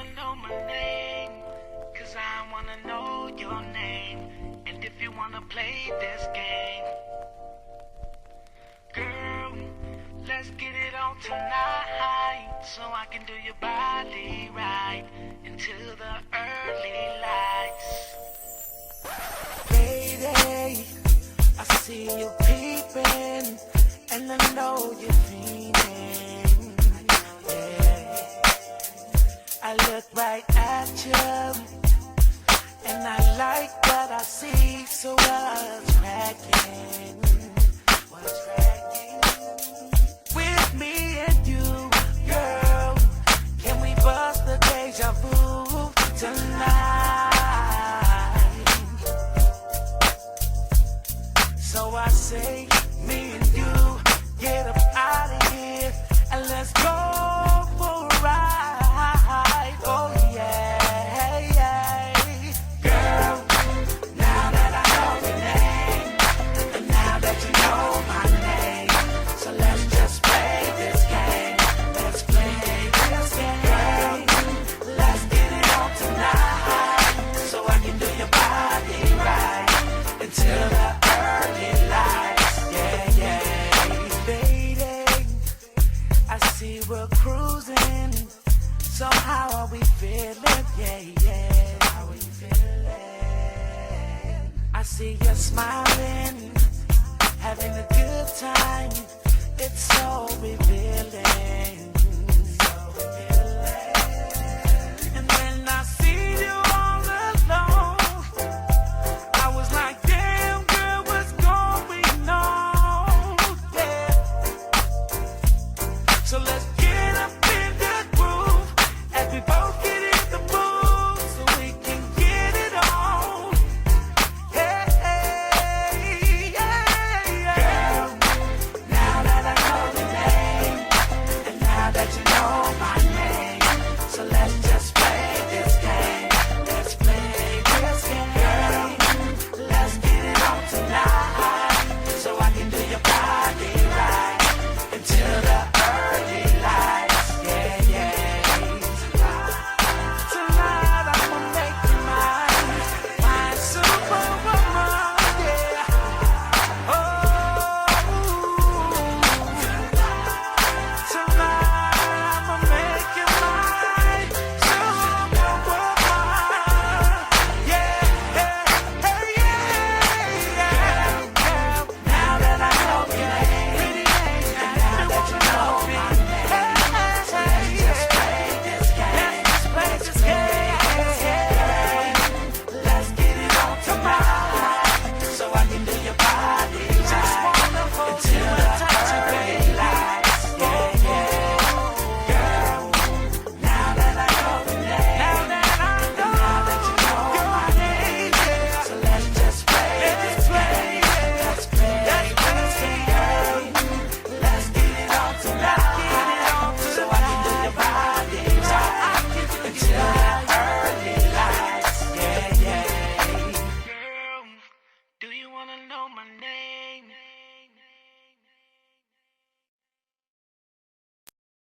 wanna know my name, 'cause I wanna know your name. And if you wanna play this game, girl, let's get it on tonight, so I can do your body right until the early lights. Lady, I see you peeping, and I know you're fiending. Yeah, I look right at you, and I like what I see. So what's cracking? What's cracking? With me and you, girl, can we bust the deja vu tonight? So I say, me and you, get up out of here and let's go for a ride. Oh yeah, yeah. Girl, now that I know your name, and now that you know my name, so let's just play this game. Let's play this game. Girl, let's get it on tonight, so I can do your body right until the early lights. Yeah, yeah. Lady, I see we're cruising. So how are we feeling? Yeah, yeah. How are you feeling? I see you smiling, having a good time. It's so revealing. So revealing. And then I see you all alone. I was like, damn girl, what's going on? Yeah. So let's